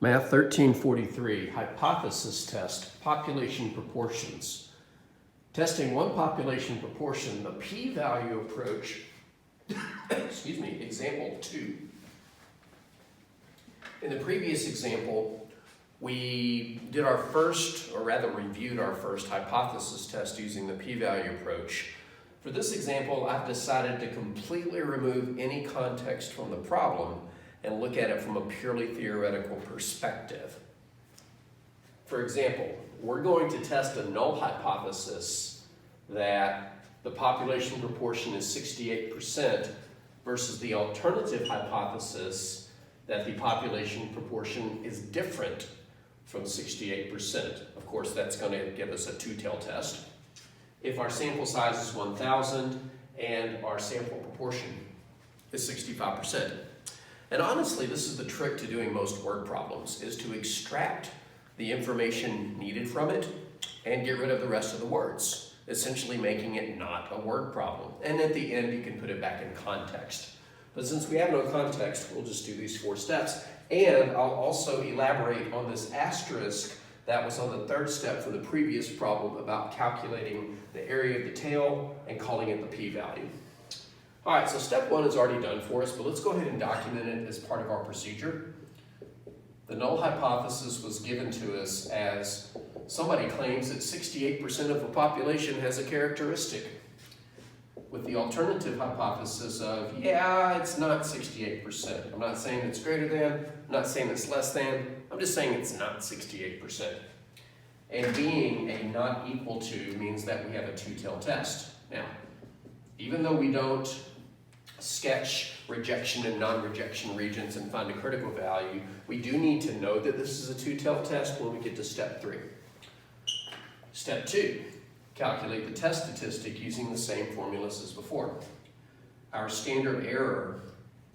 Math 1343, hypothesis test, population proportions. Testing one population proportion, the p-value approach, excuse me, example 2. In the previous example, we did our first, or rather reviewed our first hypothesis test using the p-value approach. For this example, I've decided to completely remove any context from the problem and look at it from a purely theoretical perspective. For example, we're going to test a null hypothesis that the population proportion is 68% versus the alternative hypothesis that the population proportion is different from 68%. Of course, that's going to give us a two-tail test. If our sample size is 1,000 and our sample proportion is 65%. And honestly, this is the trick to doing most word problems, is to extract the information needed from it and get rid of the rest of the words, essentially making it not a word problem. And at the end, you can put it back in context. But since we have no context, we'll just do these 4 steps. And I'll also elaborate on this asterisk that was on the third step for the previous problem about calculating the area of the tail and calling it the p-value. All right, so step 1 is already done for us, but let's go ahead and document it as part of our procedure. The null hypothesis was given to us as somebody claims that 68% of the population has a characteristic, with the alternative hypothesis of, yeah, it's not 68%. I'm not saying it's greater than, I'm not saying it's less than, I'm just saying it's not 68%. And being a not equal to means that we have a two-tail test. Now, even though we don't sketch rejection and non-rejection regions and find a critical value, we do need to know that this is a two-tail test when we get to step 3. Step 2, calculate the test statistic using the same formulas as before. Our standard error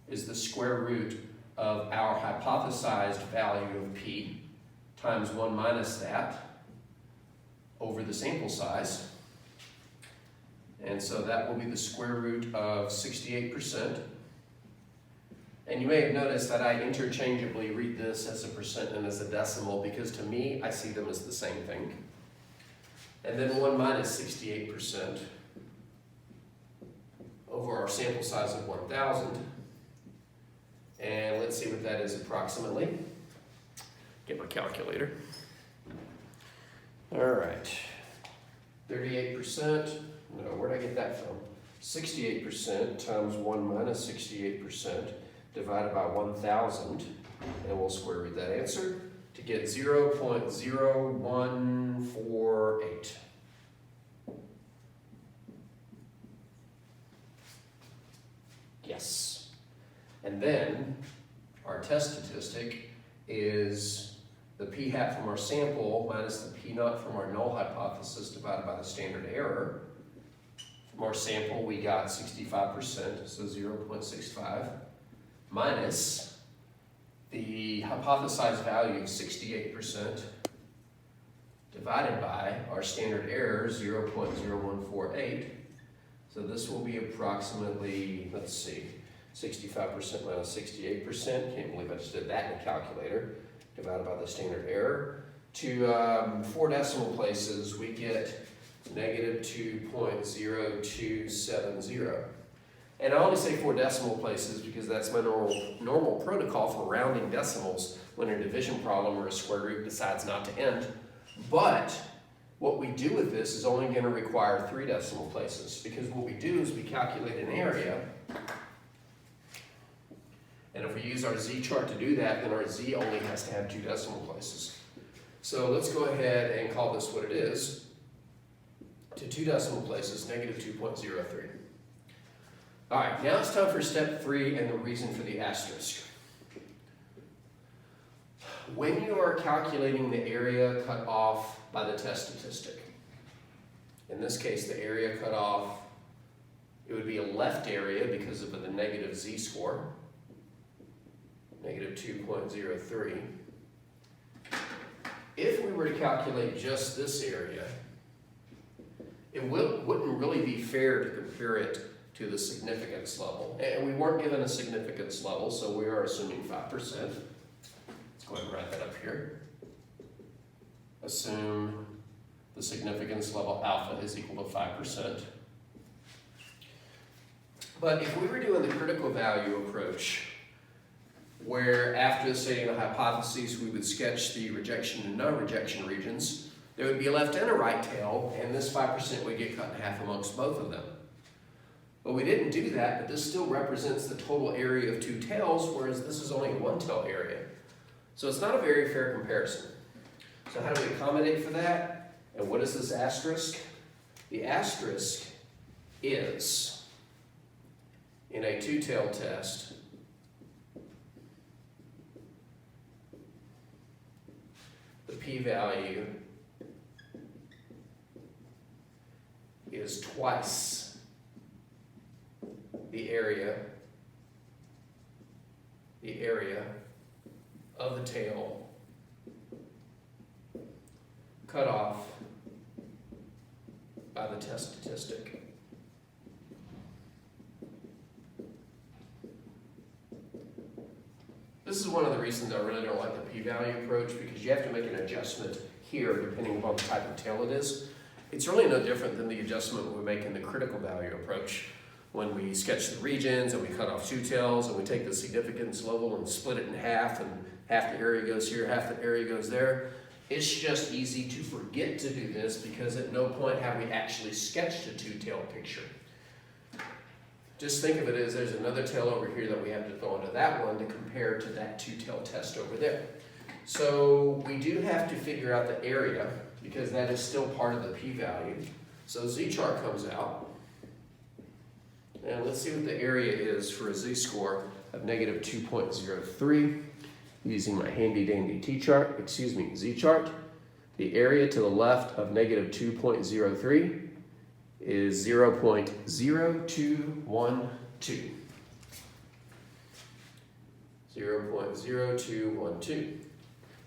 is the square root of our hypothesized value of p times 1 minus that over the sample size. And so that will be the square root of 68%. And you may have noticed that I interchangeably read this as a percent and as a decimal because to me, I see them as the same thing. And then 1 minus 68% over our sample size of 1,000. And let's see what that is approximately. Get my calculator. All right, 38%. No, where'd I get that from? 68% times 1 minus 68% divided by 1,000, and we'll square root that answer to get 0.0148. Yes. And then our test statistic is the p-hat from our sample minus the p-naught from our null hypothesis divided by the standard error. From our sample, we got 65%, so 0.65, minus the hypothesized value of 68% divided by our standard error, 0.0148. So this will be approximately, let's see, 65% minus 68%. Can't believe I just did that in a calculator. Divided by the standard error. To 4 decimal places, we get negative 2.0270. And I only say 4 decimal places because that's my normal protocol for rounding decimals when a division problem or a square root decides not to end. But what we do with this is only going to require 3 decimal places because what we do is we calculate an area. And if we use our z-chart to do that, then our z only has to have 2 decimal places. So let's go ahead and call this what it is. To 2 decimal places, negative 2.03. All right, now it's time for step 3 and the reason for the asterisk. When you are calculating the area cut off by the test statistic, in this case the area cut off, it would be a left area because of the negative z-score. Negative 2.03. If we were to calculate just this area, it wouldn't really be fair to compare it to the significance level. And we weren't given a significance level, so we are assuming 5%. Let's go ahead and write that up here. Assume the significance level alpha is equal to 5%. But if we were doing the critical value approach, where after stating the hypotheses we would sketch the rejection and non-rejection regions, there would be a left and a right tail, and this 5% would get cut in half amongst both of them. But we didn't do that, but this still represents the total area of two tails, whereas this is only a one tail area. So it's not a very fair comparison. So how do we accommodate for that? And what is this asterisk? The asterisk is, in a two-tailed test, the p-value is twice the area of the tail cut off by the test statistic. This is one of the reasons I really don't like the p-value approach, because you have to make an adjustment here depending upon the type of tail it is. It's really no different than the adjustment we make in the critical value approach when we sketch the regions and we cut off two tails and we take the significance level and split it in half, and half the area goes here, half the area goes there. It's just easy to forget to do this because at no point have we actually sketched a two-tailed picture. Just think of it as there's another tail over here that we have to throw into that one to compare to that two-tailed test over there. So we do have to figure out the area because that is still part of the p-value. So z-chart comes out. And let's see what the area is for a z-score of negative 2.03. Using my handy-dandy z-chart. The area to the left of negative 2.03 is 0.0212. 0.0212.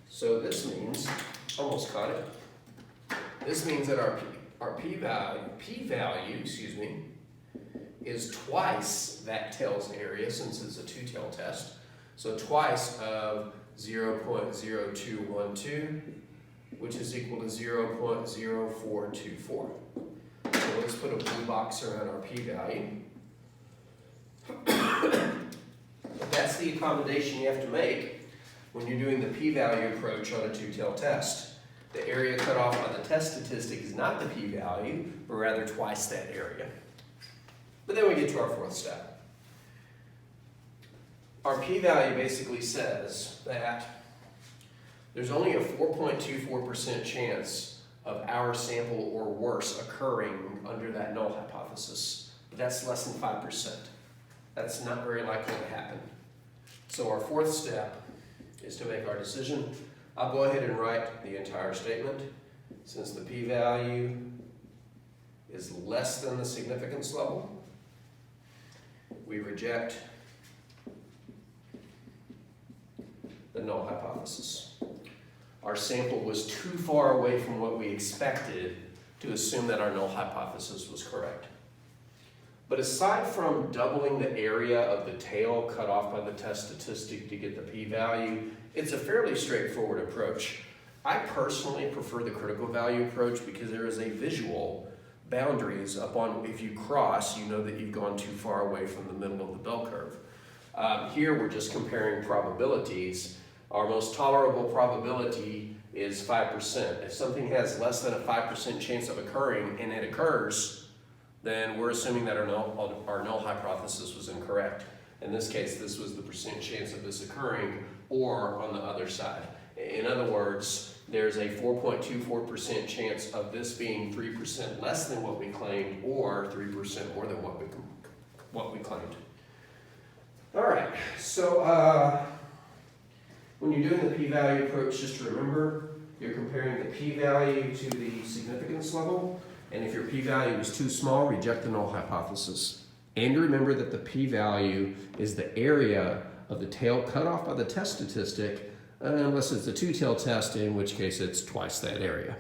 So this means, almost caught it. This means that our p-value, is twice that tail's area since it's a two-tail test. So twice of 0.0212, which is equal to 0.0424. So let's put a blue box around our p-value. That's the accommodation you have to make when you're doing the p-value approach on a two-tailed test. The area cut off by the test statistic is not the p-value, but rather twice that area. But then we get to our fourth step. Our p-value basically says that there's only a 4.24% chance of our sample or worse occurring under that null hypothesis. But that's less than 5%. That's not very likely to happen. So our fourth step is to make our decision. I'll go ahead and write the entire statement. Since the p-value is less than the significance level, we reject the null hypothesis. Our sample was too far away from what we expected to assume that our null hypothesis was correct. But aside from doubling the area of the tail cut off by the test statistic to get the p-value, it's a fairly straightforward approach. I personally prefer the critical value approach because there is a visual boundaries upon if you cross, you know that you've gone too far away from the middle of the bell curve. Here we're just comparing probabilities. Our most tolerable probability is 5%. If something has less than a 5% chance of occurring and it occurs, then we're assuming that our null hypothesis was incorrect. In this case, this was the percent chance of this occurring, or on the other side. In other words, there's a 4.24% chance of this being 3% less than what we claimed, or 3% more than what we claimed. All right, so when you're doing the p-value approach, just remember, you're comparing the p-value to the significance level, and if your p-value is too small, reject the null hypothesis. And remember that the p-value is the area of the tail cut off by the test statistic, unless it's a two-tailed test, in which case it's twice that area.